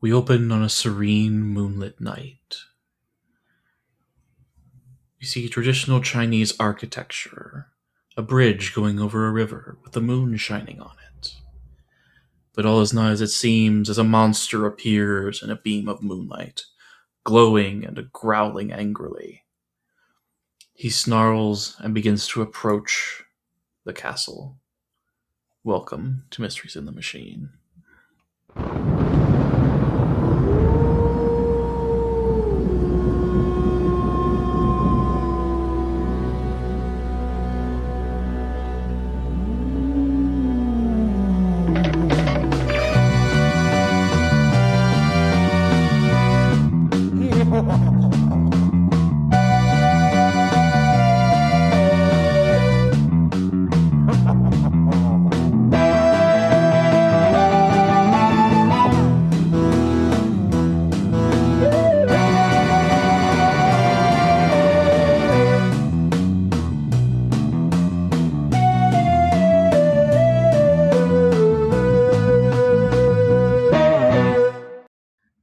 We open on a serene moonlit night. You see traditional Chinese architecture, a bridge going over a river with the moon shining on it. But all is not as it seems as a monster appears in a beam of moonlight, glowing and growling angrily. He snarls and begins to approach the castle. Welcome to Mysteries in the Machine.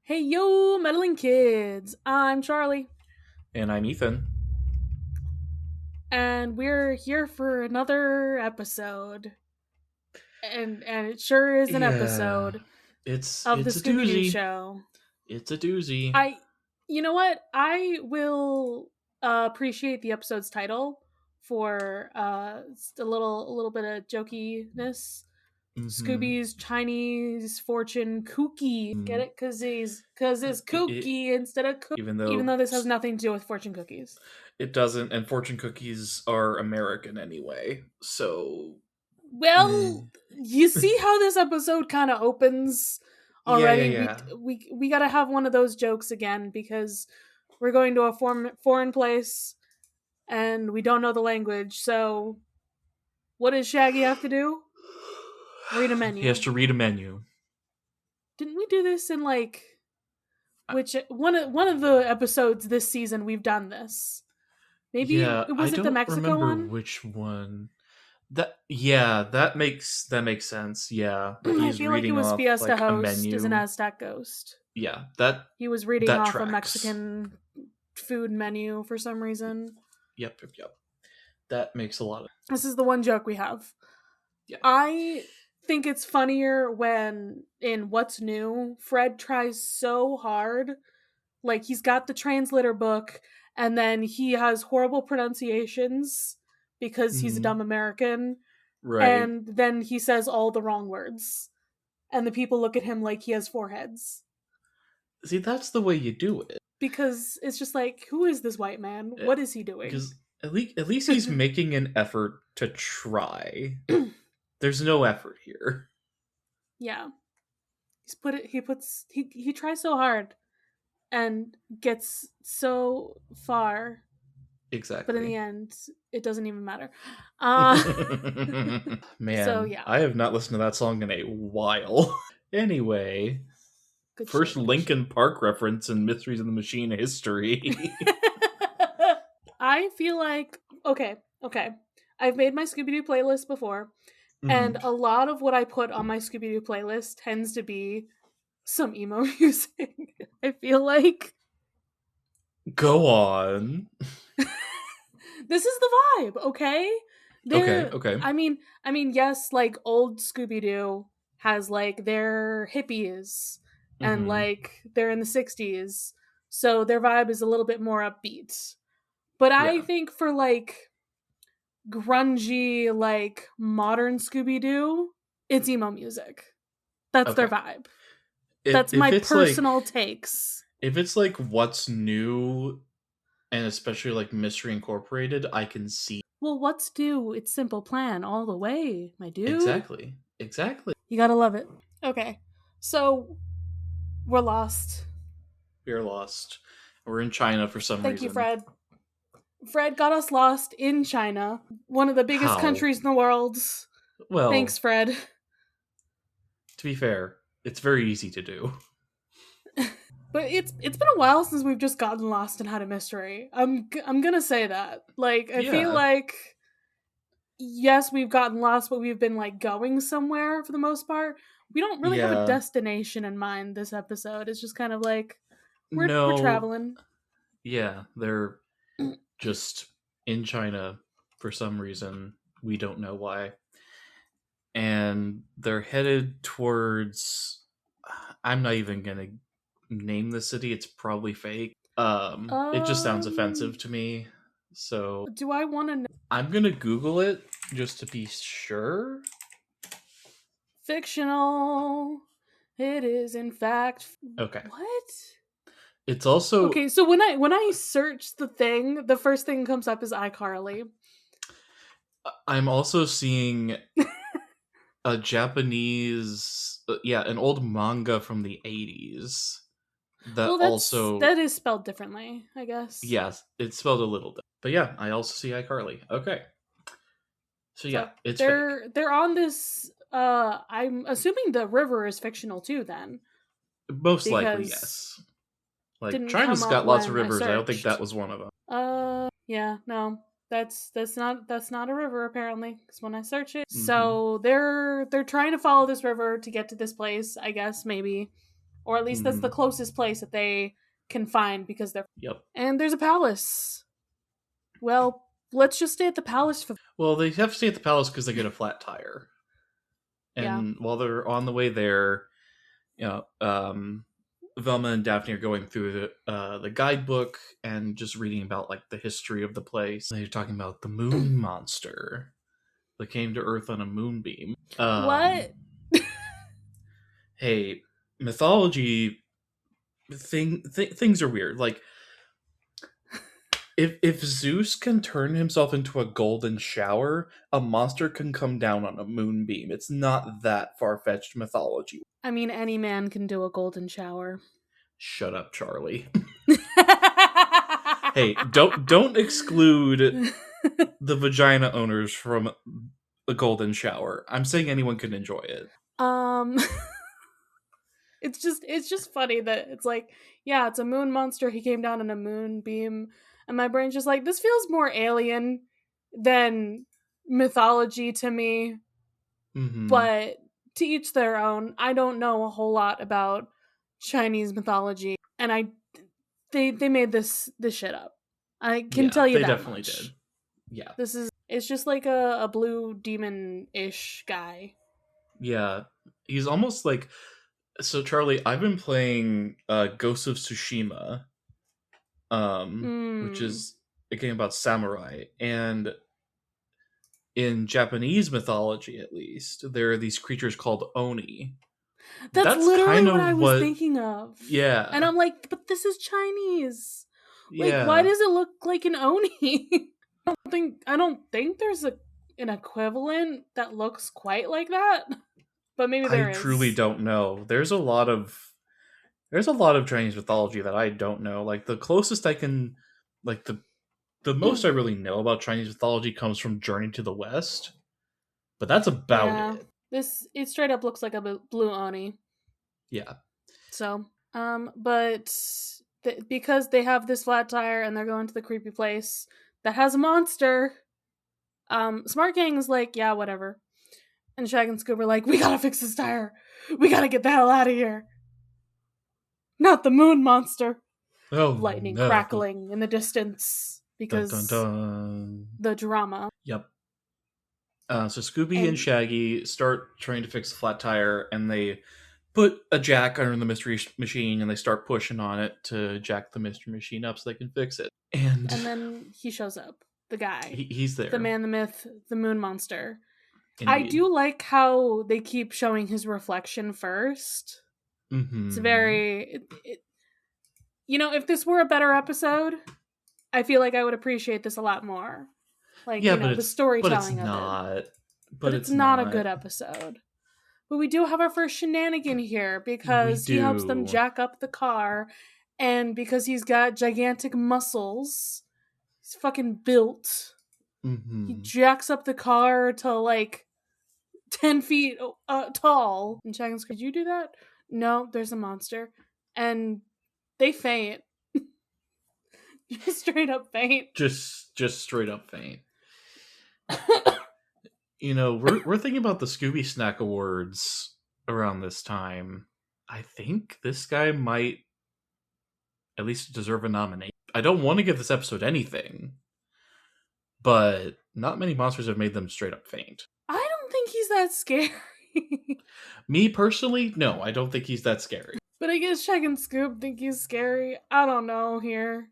Hey yo, meddling kids! I'm Charlie, And I'm Ethan. and we're here for another episode. And it sure is an Yeah, episode it's of the it's a Scooby Doo doozy. show. It's a doozy. You know what? I will appreciate the episode's title for a little bit of jokiness. Mm-hmm. Scooby's Chinese fortune Kooky. Get it? Cause it's It, Kooky instead of Cookie. even Even though though this has nothing to do with fortune cookies. it doesn't, and fortune cookies are American anyway, so Well, you see how this episode kind of opens yeah, already. yeah. We got to have one of those jokes again because we're going to a foreign place and we don't know the language. So, what does Shaggy have to do? Read a He has menu. to read a menu. Didn't we do this in like I- which one of the episodes this season we've done this? Maybe Yeah, I was it the don't Mexico remember one? which one. That makes sense. Yeah, I he's feel like it reading was off Fiesta like a Host as an menu. Aztec ghost. Yeah, that He was reading that off a tracks. Mexican food menu for some reason. Yep. That makes a lot of This is the one joke we have. yeah. I think it's funnier when in What's New, Fred tries so hard. Like he's got the translator book and then he has horrible pronunciations because he's a Mhm. dumb American. Right. And then he says all the wrong words. And the people look at him like he has four heads. See, that's the way you do it. Because it's just like, who is this white man? What is he doing? Because at least he's making an effort to try. There's no effort here. Yeah. He tries so hard and gets so far, but in the Exactly. end it doesn't even matter. Uh so Man, yeah. I have not listened to that song in a while. Anyway, Good first shit. Linkin Park reference in Mysteries of the Machine history. I feel like okay. I've made my Scooby-Doo playlist before, and Mhm. a lot of what I put on my Scooby-Doo playlist tends to be some emo music. I feel like Go on. this is the vibe, okay? Okay. Yes, like old Scooby-Doo has like their hippies and Mhm. like they're in the 60s. So their vibe is a little bit more upbeat. But I Yeah. think for like grungy like modern Scooby-Doo, it's emo music. That's their Okay. vibe. If That's if my it's like personal takes. if it's like what's new and especially like Mystery Incorporated, I can see Well, what's due? It's simple plan all the way, my dude. exactly. You gotta love it. Okay, so we're lost. We're lost. We're in China for some Thank you, reason. Fred. Fred got us lost in China, one of the biggest How? countries in the world. Thanks, Well, Fred. to be fair, it's very easy to do. But it's been a while since we've just gotten lost and had a mystery. I'm gonna say that. Like I feel Yeah. like yes, we've gotten lost, but we've been like going somewhere for the most part. We don't really have a Yeah. destination in mind this episode. It's just kind of like we're No. traveling. Yeah, they're just in China for some reason. We don't know why. And they're headed towards. I'm not even going to name the city. It's probably fake. It just sounds offensive to me. So Do I want to know? I'm going to Google it just to be sure. Fictional. It is in fact. Okay. What? It's also. Okay, so when I search the thing, the first thing comes up is iCarly. I'm also seeing a Japanese, an old manga from the 80s that Well, also, that is spelled differently, I guess. yes, it's spelled a little different. But yeah, I also see iCarly. Okay. So So yeah, it's fake. they're on this. I'm assuming the river is fictional too, then, Most likely, because yes. Like, didn't come China's up got lots of when I rivers. I don't think that searched. was one of them. Yeah, no, that's not a river apparently. Because when I search it, Mm-hmm. so they're trying to follow this river to get to this place, I guess maybe, or at least that's the closest place that they can find because they're. Yep. And there's a palace. Well, let's just stay at the palace for. Well, they have to stay at the palace because they get a flat tire. Yeah. And while they're on the way there, Velma and Daphne are going through the guidebook and just reading about like the history of the place. They're talking about the moon monster that came to Earth on a moonbeam. What? Hey, mythology things are weird. Like, if Zeus can turn himself into a golden shower, a monster can come down on a moonbeam. It's not that far-fetched mythology. I mean, any man can do a golden shower. Shut up, Charlie. Hey, don't exclude the vagina owners from a golden shower. I'm saying anyone can enjoy it. It's just funny that it's like, yeah, it's a moon monster. He came down in a moonbeam, and my brain's just like, this feels more alien than mythology to me. Mm-hmm. But to each their own. I don't know a whole lot about Chinese mythology, and they made this shit up. I can tell you they that definitely much. did. Yeah, It's just like a blue demon-ish guy. Yeah, he's almost like. So Charlie, I've been playing Ghost of Tsushima, which is a game about samurai, and in Japanese mythology, at least, there are these creatures called oni. That's literally kind what of I was thinking of. Yeah, and I'm like, but this is Chinese. Like, yeah. why does it look like an oni? I don't think there's an equivalent that looks quite like that. But maybe there is. I truly don't know. There's a lot of Chinese mythology that I don't know. Like the closest I can, like the most I really know about Chinese mythology comes from Journey to the West, but that's about it. It straight up looks like a blue oni. Yeah. So, but because they have this flat tire and they're going to the creepy place that has a monster, Smart Gang's like, yeah, whatever. And Shag and Scooby are like, we gotta fix this tire. We gotta get the hell out of here. Not the moon monster. Oh, lightning no. crackling in the distance because dun, dun, dun. The drama. Yep. So Scooby and Shaggy start trying to fix the flat tire, and they put a jack under the mystery machine, and they start pushing on it to jack the mystery machine up so they can fix it. And then he shows up. The guy. He's there. The man, the myth, the moon monster. Indeed. I do like how they keep showing his reflection first. Mm-hmm. It's very... if this were a better episode, I feel like I would appreciate this a lot more. Like, the storytelling of it. But it's not a good episode. But we do have our first shenanigan here because he helps them jack up the car, and because he's got gigantic muscles, he's fucking built. Mm-hmm. He jacks up the car to like 10 feet tall. And Shag and Scooby, did you do that? No, there's a monster. And they faint. Just straight up faint. Just straight up faint. We're thinking about the Scooby Snack Awards around this time. I think this guy might at least deserve a nomination. I don't want to give this episode anything, but not many monsters have made them straight up faint. I don't think he's that scary. Me personally, no, I don't think he's that scary. But I guess Shag and Scoop think he's scary. I don't know here.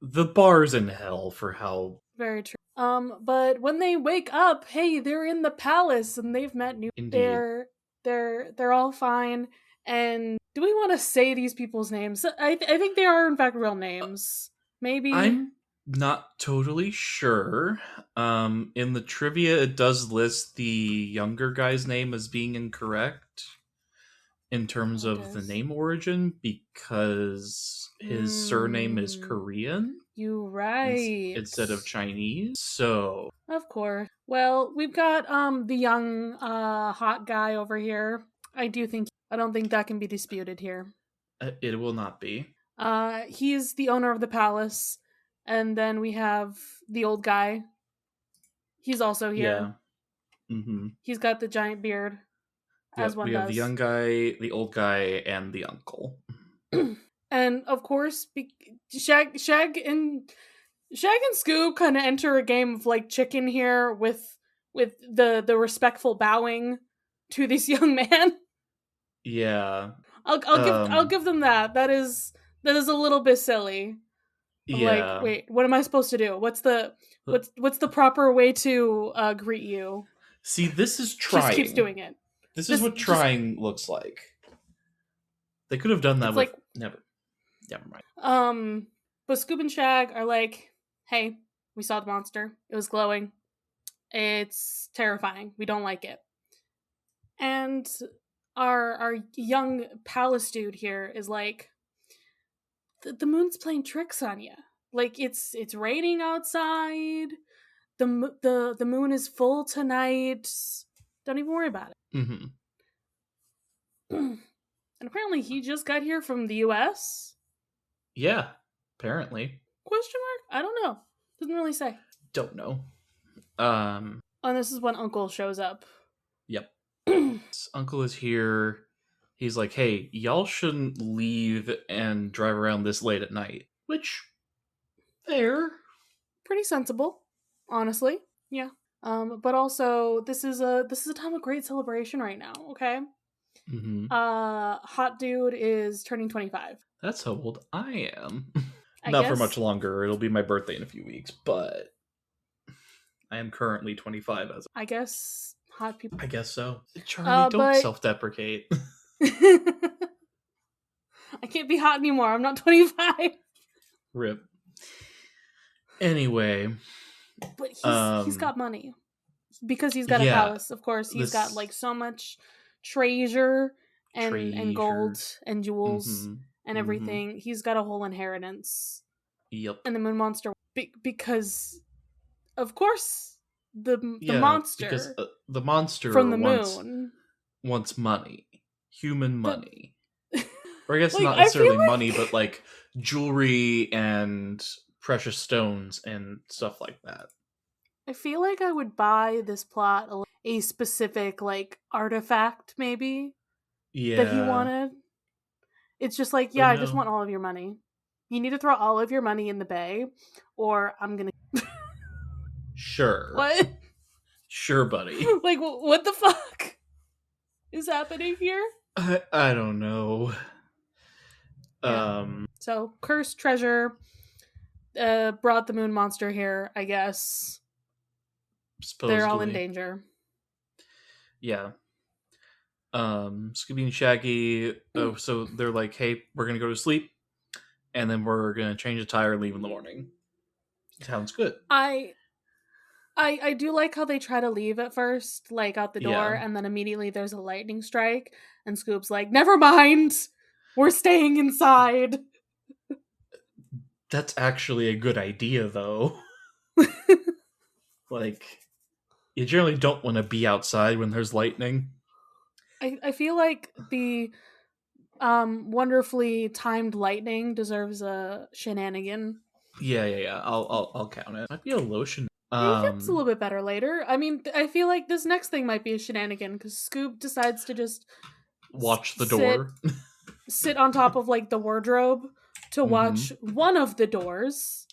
The bar's in hell for how. Very true. But when they wake up, hey, they're in the palace and they've met new. Indeed. They're all fine. And do we want to say these people's names? I think they are in fact real names. Maybe. I'm not totally sure. In the trivia, it does list the younger guy's name as being incorrect in terms of the name origin because his surname is Korean. You right. Instead of Chinese. So of course. Well, we've got the young hot guy over here. I don't think that can be disputed here. It will not be. He's the owner of the palace. And then we have the old guy. He's also here. Yeah. Mm-hmm. He's got the giant beard. Yep, we have the young guy, the old guy, and the uncle. And of course, Shag and Scoob kind of enter a game of like chicken here with the respectful bowing to this young man. Yeah, I'll give them that. That is a little bit silly. Yeah. Like, wait, what am I supposed to do? What's the proper way to greet you? See, this is trying. Just keeps doing it. This is what trying looks like. They could have done that with never mind. But Scoob and Shag are like, hey, we saw the monster. It was glowing. It's terrifying. We don't like it. And our young palace dude here is like, the moon's playing tricks on you. Like it's raining outside. The moon is full tonight. Don't even worry about it. Mm-hmm. And apparently he just got here from the U.S. Yeah, apparently. Question mark? I don't know. Doesn't really say. Don't know. And this is when Uncle shows up. Yep. Uncle is here. He's like, hey, y'all shouldn't leave and drive around this late at night. Which, fair. Pretty sensible, honestly. Yeah. But also, this is a time of great celebration right now, okay? Mm-hmm. Hot dude is turning 25. That's how old I am. Not for much longer. It'll be my birthday in a few weeks, but I am currently 25 as I guess hot people. I guess so. Charlie, don't self-deprecate. I can't be hot anymore. I'm not 25. Rip. Anyway. But he's got money. Because he's got a palace, of course. He's got like so much treasure and gold and jewels and everything. Mm-hmm. He's got a whole inheritance. Yep. And the moon monster because of course the monster because the monster from the moon wants money. Human money. Or I guess not necessarily money, but like jewelry and precious stones and stuff like that. I feel like I would buy this plot a specific like artifact maybe that he wanted. It's just like, I just want all of your money. You need to throw all of your money in the bay or I'm gonna Sure. What? Sure, buddy. Like, what the fuck is happening here? I don't know. Yeah. So, cursed treasure brought the moon monster here, I guess. Supposedly. They're all in danger. Yeah. Scooby and Shaggy, so they're like, hey, we're gonna go to sleep, and then we're gonna change the tire and leave in the morning. Sounds good. I do like how they try to leave at first, like out the door, and then immediately there's a lightning strike, and Scoop's like, never mind, we're staying inside. That's actually a good idea, though. Like, you generally don't want to be outside when there's lightning. I feel like the wonderfully timed lightning deserves a shenanigan. Yeah. I'll count it. Might be a lotion. He gets a Um, little bit better later. I mean, I feel like this next thing might be a shenanigan because Scoob decides to just watch the sit door. sit on top of like the wardrobe to Hmm. watch one of the doors.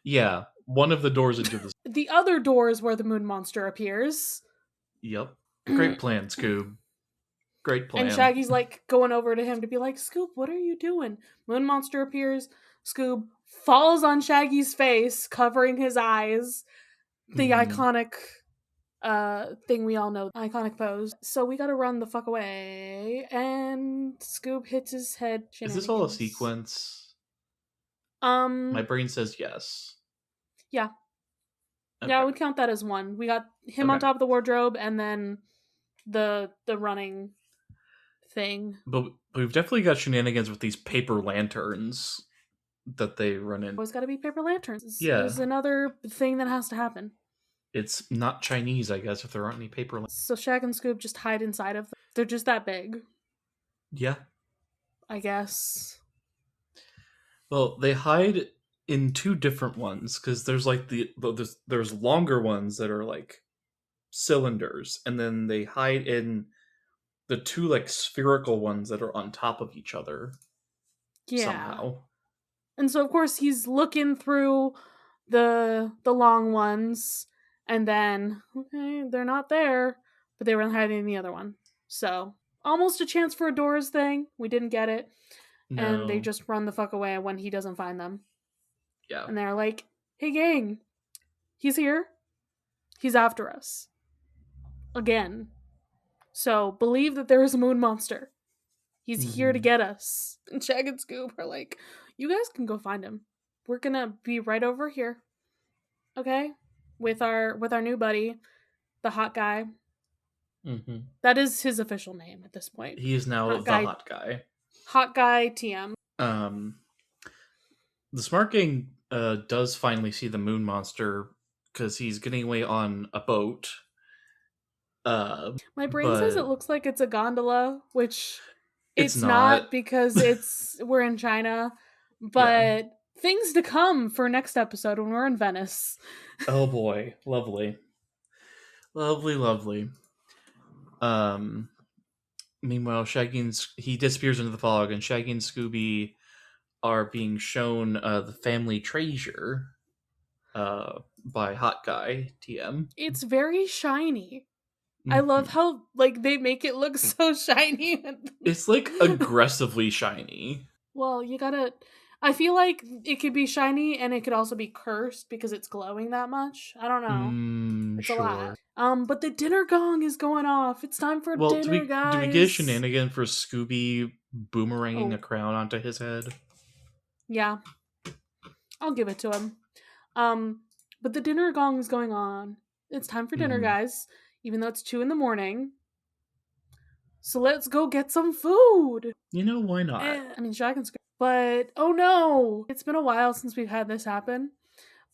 Yeah, one of the doors into the. The other door is where the moon monster appears. Yep. Great And plan, Scoob. Great plan. Shaggy's like going over to him to be like, Scoob, what are you doing? Moon monster appears. Scoob falls on Shaggy's face, covering his eyes. The Hmm. iconic thing we all know, iconic pose. So we gotta run the fuck away. And Scoob hits his head. Is this all a Shenanigans. sequence? My Um, brain says yes. yeah. Yeah, I Okay. would count that as one. We got him on Okay. top of the wardrobe and then the running thing. But we've definitely got shenanigans with these paper lanterns that they run in. Always gotta be paper lanterns. Yeah, Is another thing that has to happen. it's not Chinese, I guess, if there aren't any paper lanterns. So Shag and Scoob just hide inside of them. They're just that big, Yeah. I guess. Well, they hide in two different ones because there's like there's longer ones that are like cylinders, and then they hide in the two like spherical ones that are on top of each other Yeah. somehow. And so of course he's looking through the long ones and then okay, they're not there, but they were hiding in the other one. So almost a chance for a Doors thing. We didn't get it. And they No. just run the fuck away when he doesn't find them. Yeah. And they're like, hey gang, he's here. He's after us. Again. So believe that there is a moon monster. He's here to Mhm. get us. And Shag and Scoob are like, you guys can go find him. We're gonna be right over here. Okay? With our new buddy, the hot guy. Mhm. That is his official name at this point. He is now Hot the guy hot guy. Hot guy TM. Um, the Smart Gang does finally see the moon monster because he's getting away on a boat. My brain says it But looks like it's a gondola, which it's it's not. not because we're in China, Yeah. but things to come for next episode when we're in Venice. Oh boy, lovely, lovely, lovely. Um. Meanwhile, Shaggy and he disappears into the fog, and Shaggy and Scooby are being shown the family treasure by Hot Guy TM. It's very shiny. I love Mhm. how like they make it look so shiny. It's like aggressively shiny. Well, you gotta. I feel like it could be shiny and it could also be cursed because it's glowing that much. I don't know. It's a Sure. lot. But the dinner gong is going off. It's time for Well, dinner, do we get a guys. shenanigan for Scooby boomeranging a Oh, crown onto his head? yeah. I'll give it to him. Um, but the dinner gong is going on. It's time for dinner, Mm. guys. Even though it's 2 a.m. So let's go get some food. You know why not? I mean, Shaq and Scooby. But oh no, it's been a while since we've had this happen.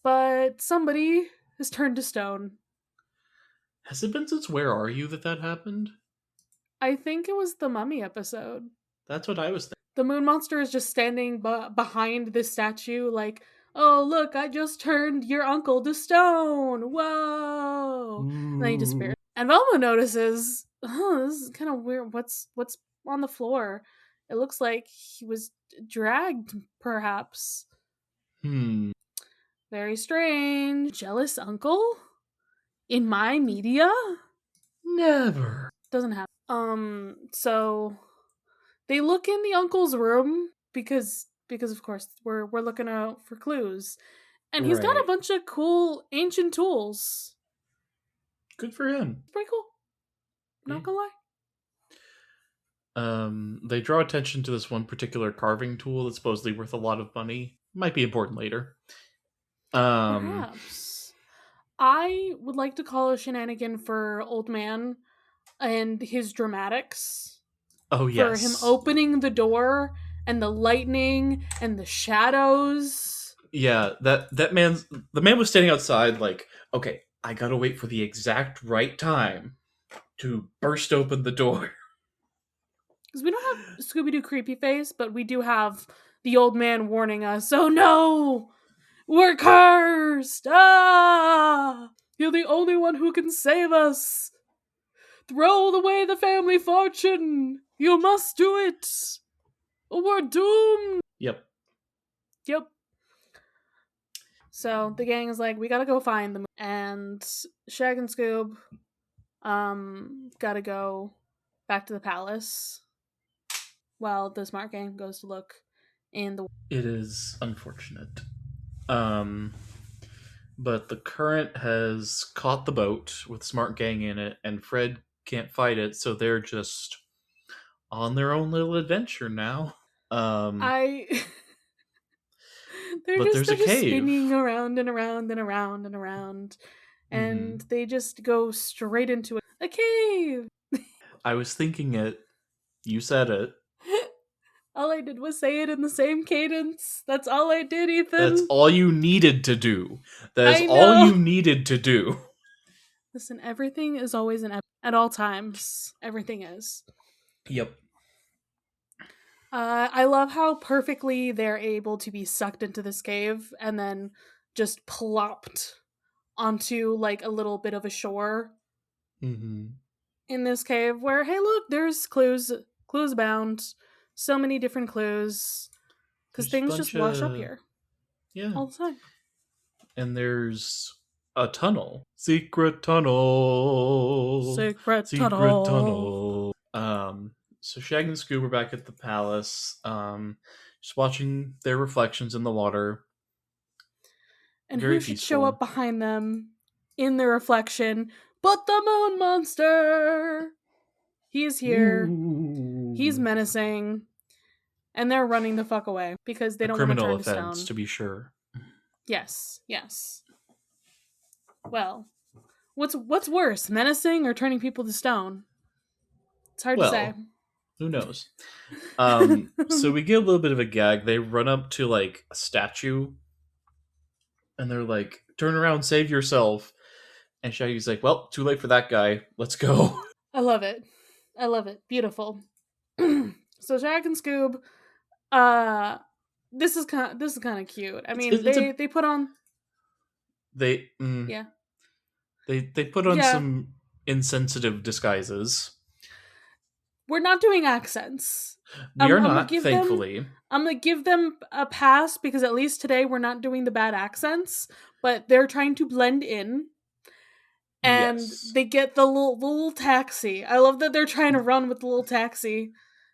But somebody has turned to stone. Has it been since Where Are You that happened? I think it was the Mummy episode. That's what I was thinking. The moon monster is just standing behind this statue, like, oh, look, I just turned your uncle to stone. Whoa. And then he Ooh. disappears. And Velma notices, this is kind of weird. What's on the floor? It looks like he was dragged, perhaps. Hmm. Very strange. Jealous uncle? In my media? Never. Doesn't happen. So they look in the uncle's room because of course we're looking out for clues. And he's got a Right. bunch of cool ancient tools. Good for him. It's pretty cool. Not Yeah. gonna lie. They draw attention to this one particular carving tool that's supposedly worth a lot of money. Might be important later. Perhaps. I would like to call a shenanigan for Old Man and his dramatics. Oh For him yes. opening the door and the lightning and the shadows. Yeah, the man was standing outside like, okay, I gotta wait for the exact right time to burst open the door. Because we don't have Scooby Doo creepy face, but we do have the old man warning us, oh no! We're cursed! Ah! You're the only one who can save us! Throw away the family fortune! You must do it! We're doomed! Yep. Yep. So the gang is like, we gotta go find them. And Shag and Scoob gotta go back to the palace while the smart gang goes to look in the... It is unfortunate. But the current has caught the boat with Smart Gang in it, and Fred can't fight it, so they're just on their own little adventure now. I... they're But just there's a cave. spinning around and around and around and around. And they just go straight into a cave. I was thinking it. You said it. All I did was say it in the same cadence. That's all I did, Ethan. That's all you needed to do. That is I all know. you needed to do. Listen, everything is always at all times. Everything is. Yep. I love how perfectly they're able to be sucked into this cave and then just plopped onto like a little bit of a shore Mm-hmm. in this cave where, hey, look, there's clues abound. So many different clues. Because things just wash up here. Yeah. All the time. And there's a tunnel. Secret tunnel. Secret tunnel. So Shag and Scoob are back at the palace, just watching their reflections in the water. And Very who should peaceful. show up behind them in the reflection but the moon monster? He's here. Ooh. He's menacing. And they're running the fuck away because they don't want to turn to stone. Criminal offense, to be sure. Yes. Well, what's worse, menacing or turning people to stone? It's hard to say. Who knows? So we get a little bit of a gag. They run up to like a statue and they're like, turn around, save yourself. And Shaggy's like, well, too late for that guy. Let's go. I love it. Beautiful. So Shag and Scoob, this is kind of cute. I mean, they put on they put on some insensitive disguises. We're not doing accents. We are not, thankfully. I'm going to give them a pass because at least today we're not doing the bad accents, but they're trying to blend in. And they get the little taxi. I love that they're trying to run with the little taxi.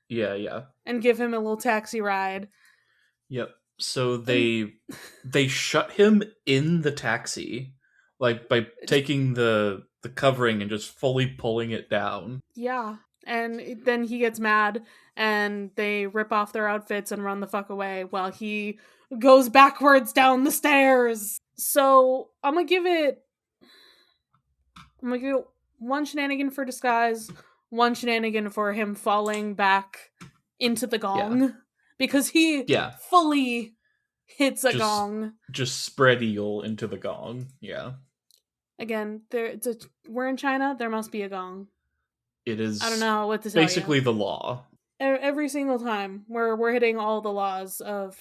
Yeah. And give him a little taxi ride. Yep. So they shut him in the taxi, like by taking the covering and just fully pulling it down. Yeah. And then he gets mad and they rip off their outfits and run the fuck away while he goes backwards down the stairs. So I'm gonna give it one shenanigan for disguise, one shenanigan for him falling back into the gong. Yeah. Because he fully hits a gong. Just spread eagle into the gong. Yeah. Again, we're in China, there must be a gong. It is. I don't know what to tell you. Basically the law. Every single time we're hitting all the laws of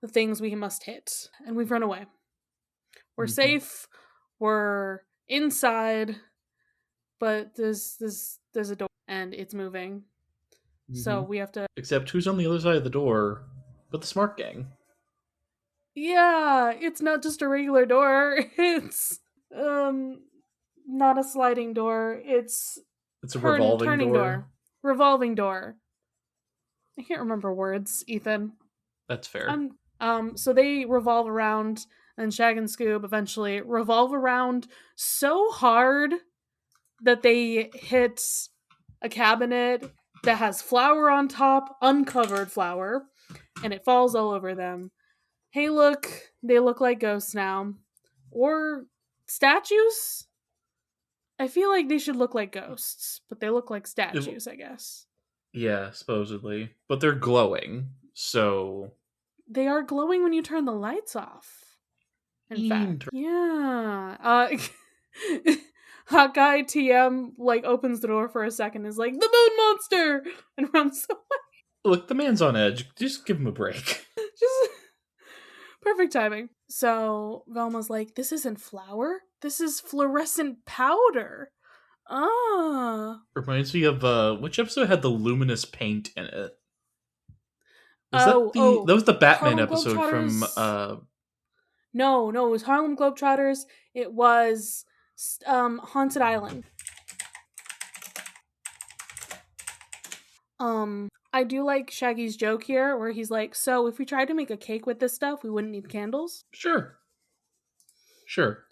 the things we must hit. And we've run away. We're safe. We're inside. But there's a door and it's moving. Mm-hmm. So we have to... Except who's on the other side of the door but the smart gang? Yeah, it's not just a regular door. It's not a sliding door. It's a revolving door. Revolving door. I can't remember words, Ethan. That's fair. So they revolve around, and Shag and Scoob eventually revolve around so hard that they hit a cabinet that has flour on top, uncovered flour, and it falls all over them. Hey, look, they look like ghosts now. Or statues? I feel like they should look like ghosts, but they look like statues, I guess. Yeah, supposedly. But they're glowing, so... They are glowing when you turn the lights off. In fact. Yeah. Hot guy TM, opens the door for a second and is like, the moon monster! And runs away. Look, the man's on edge. Just give him a break. Perfect timing. So Velma's like, this isn't flour. This is fluorescent powder. Ah. Reminds me of which episode had the luminous paint in it? Was Oh, that was the Batman Harlem episode from Globetrotters. No, it was Harlem Globetrotters. It was Haunted Island. I do like Shaggy's joke here where he's like, so if we tried to make a cake with this stuff, we wouldn't need candles. Sure. Sure.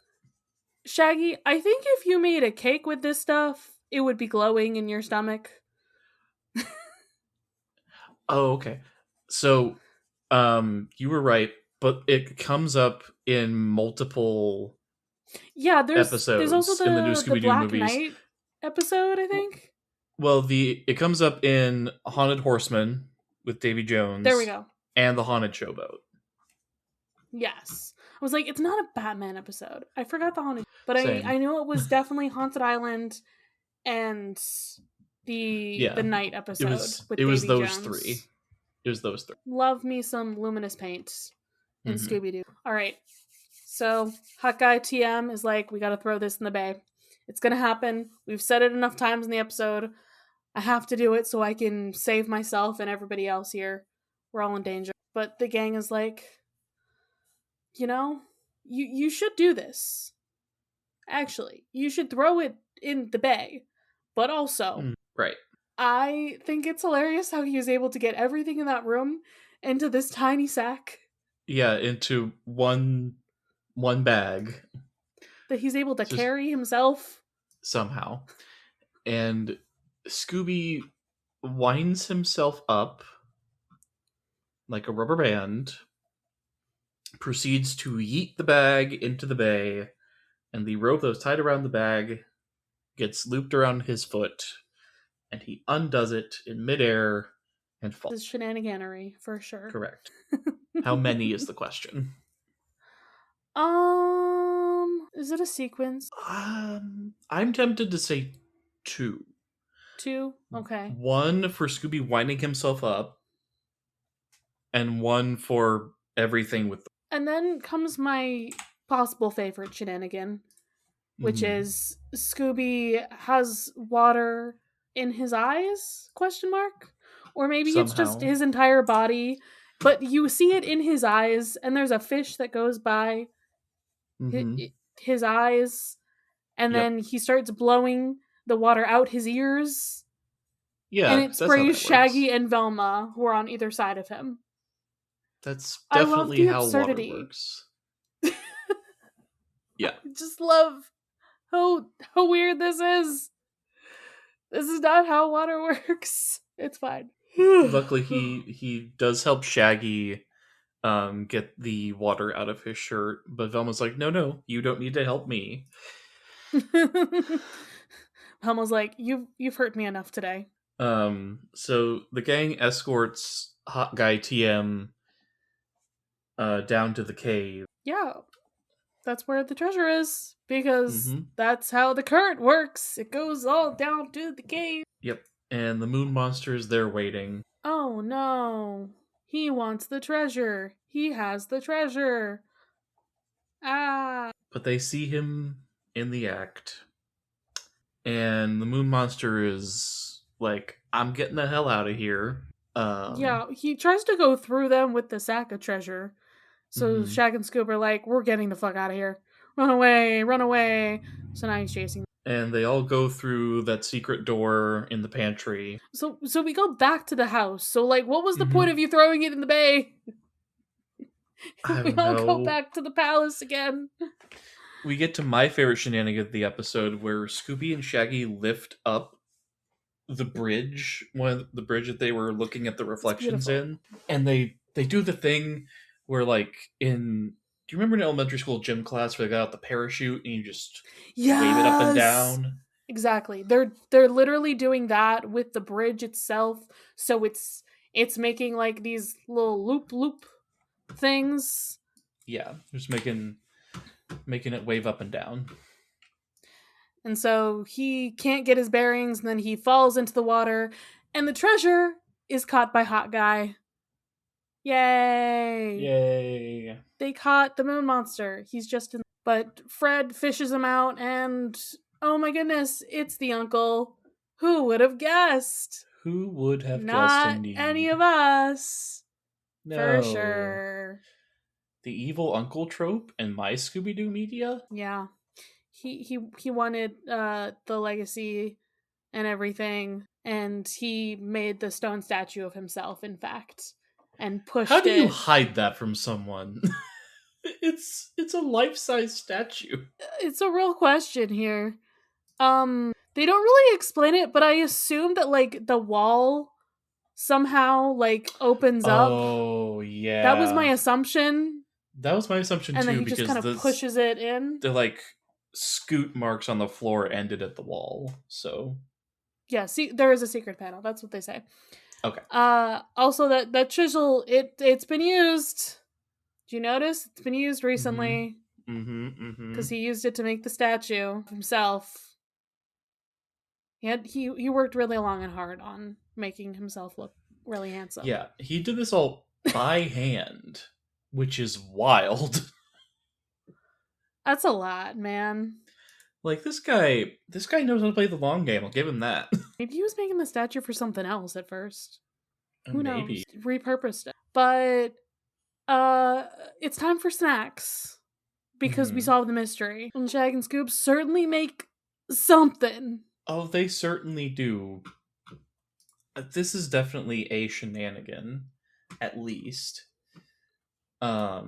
Shaggy, I think if you made a cake with this stuff, it would be glowing in your stomach. Oh, okay. So, you were right, but it comes up in multiple Yeah, there's also episodes in the new the Scooby Doo Black movies. Knight episode, I think. Well, it comes up in Haunted Horseman with Davy Jones. There we go. And the Haunted Showboat. Yes. I was like, it's not a Batman episode. I forgot the Haunted, but Same. I know it was definitely Haunted Island and the Night episode with it was Davy those Jones. three. It was those three. Love me some luminous paint in Scooby Doo. All right. So Hot Guy TM is like, we got to throw this in the bay. It's going to happen. We've said it enough times in the episode. I have to do it so I can save myself and everybody else here. We're all in danger. But the gang is like, you know, you should do this. Actually, you should throw it in the bay. But also, right. I think it's hilarious how he was able to get everything in that room into this tiny sack. Yeah, into one bag. That he's able to carry himself. Somehow. And Scooby winds himself up like a rubber band, proceeds to yeet the bag into the bay, and the rope that was tied around the bag gets looped around his foot, and he undoes it in midair and falls. This is shenaniganery, for sure. Correct. How many is the question? Is it a sequence? I'm tempted to say 2. 2? Okay. 1 for Scooby winding himself up, and 1 for everything with. And then comes my possible favorite shenanigan, which is Scooby has water in his eyes? Question mark? Or maybe it's just his entire body, but you see it in his eyes, and there's a fish that goes by his eyes, and then he starts blowing the water out his ears. Yeah, and it sprays Shaggy and Velma, who are on either side of him. That's definitely how water works. Yeah. I just love how weird this is. This is not how water works. It's fine. Luckily, he does help Shaggy get the water out of his shirt, but Velma's like, no, you don't need to help me. Velma's like, you've hurt me enough today. So the gang escorts Hot Guy TM down to the cave. Yeah, that's where the treasure is, because that's how the current works. It goes all down to the cave. Yep, and the moon monster is there waiting. Oh no, he wants the treasure. He has the treasure. Ah. But they see him in the act, and the moon monster is like, I'm getting the hell out of here. Yeah, he tries to go through them with the sack of treasure. So Shag and Scoob are like, we're getting the fuck out of here. Run away, run away. So now he's chasing them. And they all go through that secret door in the pantry. So we go back to the house. So, like, what was the point of you throwing it in the bay? We all go back to the palace again. We get to my favorite shenanigan of the episode, where Scooby and Shaggy lift up the bridge, the bridge that they were looking at the reflections in, and they do the thing where, like, do you remember in elementary school gym class where they got out the parachute and you just wave it up and down? Exactly. They're literally doing that with the bridge itself, so it's making like these little loop things. Yeah, just making it wave up and down. And so he can't get his bearings, and then he falls into the water, and the treasure is caught by Hot Guy. Yay! Yay! they caught the moon monster. He's just in. But Fred fishes him out, and oh my goodness, it's the uncle. Who would have guessed? Who would have guessed Not indeed? any of us. No. For sure. The evil uncle trope in my Scooby-Doo media? Yeah. He wanted the legacy and everything, and he made the stone statue of himself, in fact, and pushed it. How do you hide that from someone? It's a life-size statue. It's a real question here. They don't really explain it, but I assume that like the wall somehow like opens up. Oh yeah, that was my assumption. That was my assumption and too. And then he because just kind of pushes it in. The like scoot marks on the floor ended at the wall. So yeah, see, there is a secret panel. That's what they say. Okay. Also, that chisel, it's been used. Do you notice? It's been used recently. Because he used it to make the statue of himself. He worked really long and hard on making himself look really handsome. Yeah, he did this all by hand, which is wild. That's a lot, man. Like, this guy knows how to play the long game. I'll give him that. Maybe he was making the statue for something else at first. Who Maybe. knows? Repurposed it. But it's time for snacks. Because we solved the mystery. And Shag and Scoob certainly make something. Oh, they certainly do. This is definitely a shenanigan, at least. I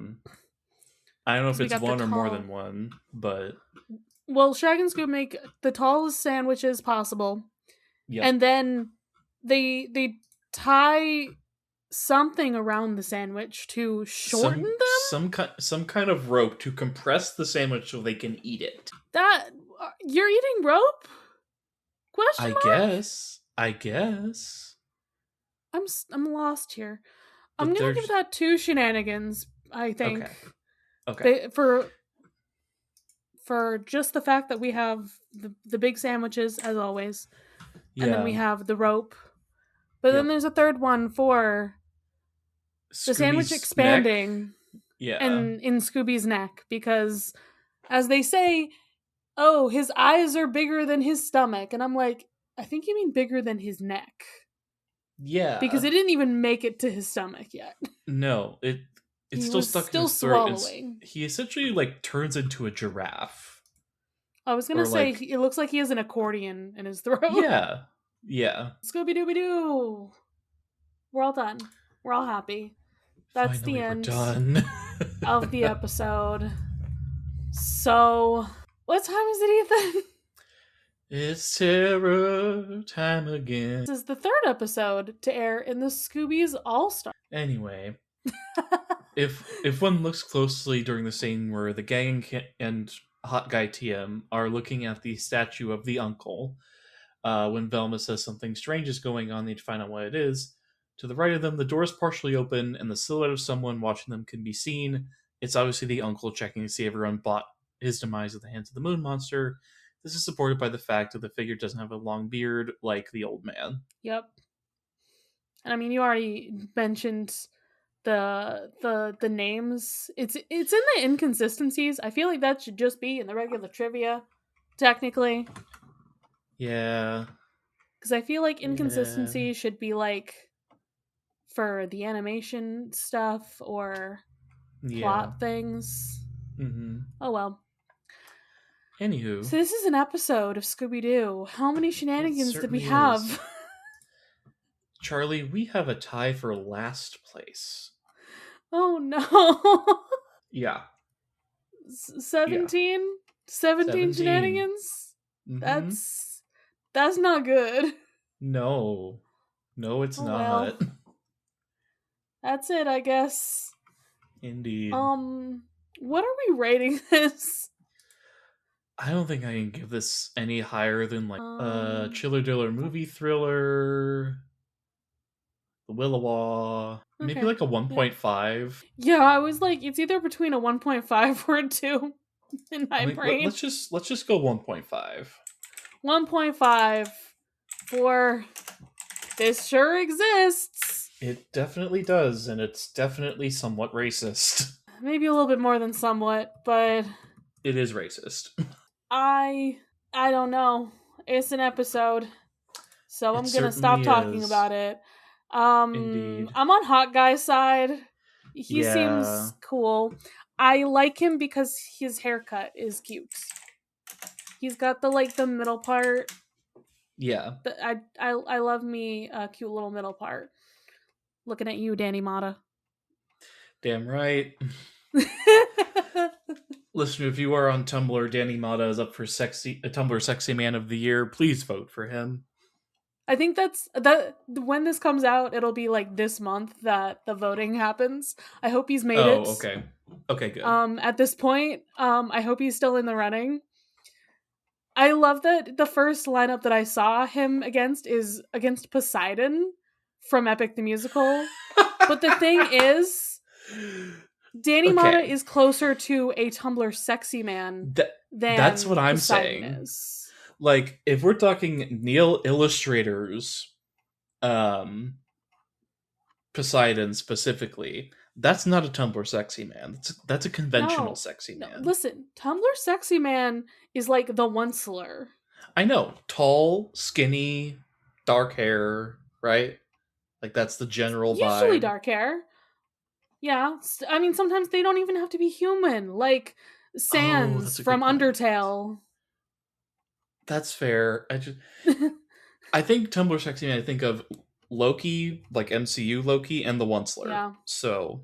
don't know if it's one or more than one, but... Well, Shag and Scoob make the tallest sandwiches possible. Yep. And then they tie something around the sandwich to shorten them? Some kind of rope to compress the sandwich so they can eat it. That... You're eating rope? Question mark? I guess. I'm lost here. I'm gonna give that 2 shenanigans, I think. Okay. For just the fact that we have the big sandwiches, as always. Yeah. And then we have the rope. But then there's a third one for the sandwich expanding. Neck. Yeah. And in Scooby's neck. Because, as they say, oh, his eyes are bigger than his stomach. And I'm like, I think you mean bigger than his neck. Yeah. Because it didn't even make it to his stomach yet. No, it's still stuck in his throat. He essentially like turns into a giraffe. I was gonna say, it looks like he has an accordion in his throat. Yeah. Scooby-Dooby-Doo! We're all done. We're all happy. That's Finally, the end we're done. of the episode. So, what time is it, Ethan? It's terror time again. This is the 3rd episode to air in the Scooby's All-Star. Anyway, if one looks closely during the scene where the gang and Hot Guy TM are looking at the statue of the uncle, when Velma says something strange is going on, they find out what it is. To the right of them, the door is partially open, and the silhouette of someone watching them can be seen. It's obviously the uncle checking to see everyone bought his demise at the hands of the moon monster. This is supported by the fact that the figure doesn't have a long beard like the old man. Yep. And I mean, you already mentioned the names. It's in the inconsistencies. I feel like that should just be in the regular trivia, technically. Yeah. Because I feel like inconsistencies should be like for the animation stuff or plot things. Mm-hmm. Oh well. Anywho. So this is an episode of Scooby-Doo. How many shenanigans did we have? Charlie, we have a tie for last place. Oh no. Yeah. 17? 17 shenanigans? Mm-hmm. That's not good. No, it's not. Well, that's it, I guess. Indeed. What are we rating this? I don't think I can give this any higher than like Chiller Diller movie thriller, The Willowaw, maybe like a 1.5. Yeah, I was like, it's either between a 1.5 or a 2 in my brain. Let's just go 1.5. 1.5 for this sure exists. It definitely does, and it's definitely somewhat racist. Maybe a little bit more than somewhat, but It is racist. I don't know. It's an episode, so It I'm gonna stop certainly talking is. about it. Indeed. I'm on Hot Guy's side. He Yeah. seems cool. I like him because his haircut is cute. He's got the middle part. Yeah. I love me a cute little middle part. Looking at you, Danny Mata. Damn right. Listener, if you are on Tumblr, Danny Mata is up for Tumblr Sexy Man of the Year. Please vote for him. I think that when this comes out, it'll be like this month that the voting happens. I hope he's made it. Oh, okay. Okay, good. At this point, I hope he's still in the running. I love that the first lineup that I saw him against is against Poseidon from Epic the Musical. But the thing is, Danny Mata Okay. is closer to a Tumblr sexy man than That's what I'm Poseidon saying. is. Like, if we're talking Neil illustrators, Poseidon specifically, that's not a Tumblr sexy man. That's a conventional sexy No, man. listen, Tumblr sexy man is like the Onceler. I know. Tall, skinny, dark hair, right? Like, that's the general Usually vibe. dark hair. Yeah, I mean, sometimes they don't even have to be human. Like Sans that's a from good point. Undertale. That's fair. I think Tumblr sexy man, I think of Loki, like MCU Loki, and the Onceler. Yeah. So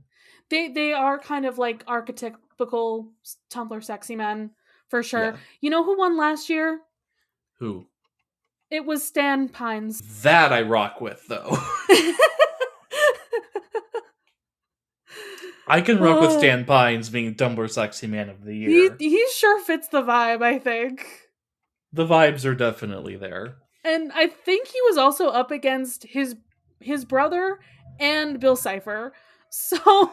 they are kind of like archetypical Tumblr sexy men for sure. Yeah. You know who won last year? Who? It was Stan Pines. That I rock with, though. I can rock with Stan Pines being Tumblr Sexy Man of the Year. He sure fits the vibe, I think. The vibes are definitely there. And I think he was also up against his brother and Bill Cipher. So,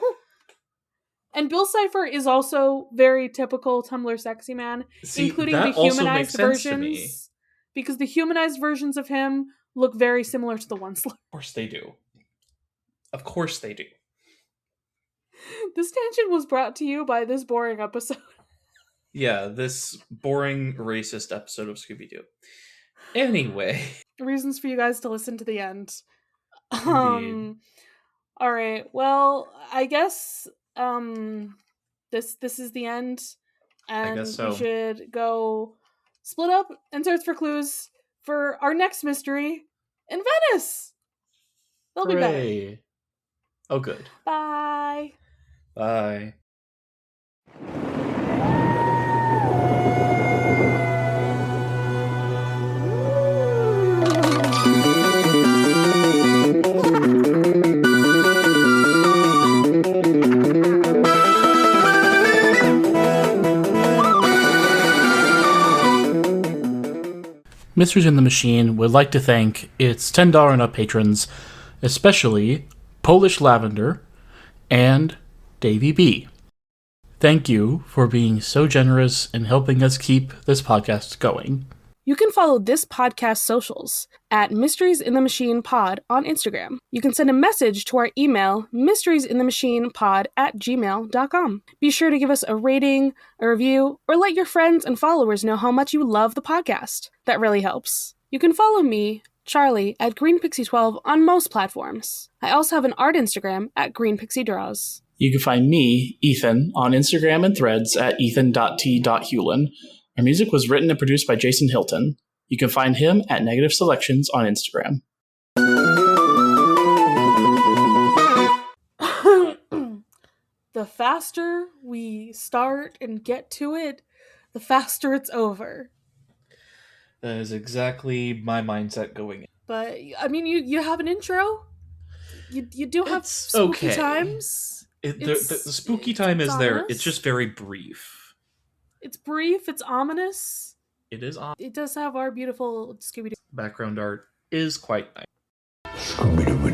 and Bill Cipher is also very typical Tumblr sexy man, including the humanized versions. Because the humanized versions of him look very similar to the Onceler. Of course they do. Of course they do. This tangent was brought to you by this boring episode. Yeah, this boring racist episode of Scooby-Doo. Anyway. Reasons for you guys to listen to the end. Indeed. All right. Well, I guess this is the end, and I guess so. we should go split up and search for clues for our next mystery in Venice. They'll be better. Oh, good. Bye. Bye. Mysteries in the Machine would like to thank its $10 and up patrons, especially Polish Lavender and Davey B. Thank you for being so generous in helping us keep this podcast going. You can follow this podcast's socials at Mysteries in the Machine Pod on Instagram. You can send a message to our email, mysteriesinthemachinepod@gmail.com. Be sure to give us a rating, a review, or let your friends and followers know how much you love the podcast. That really helps. You can follow me, Charlie, at GreenPixie12 on most platforms. I also have an art Instagram at GreenPixieDraws. You can find me, Ethan, on Instagram and Threads at ethan.t.hewlin. Our music was written and produced by Jason Hilton. You can find him at Negative Selections on Instagram. The faster we start and get to it, the faster it's over. That is exactly my mindset going in. But, I mean, you have an intro? You do have spooky times? The spooky time is there. It's just very brief. It's brief. It's ominous. It is ominous. It does have our beautiful Scooby-Doo. Background art is quite nice. Scooby-Doo.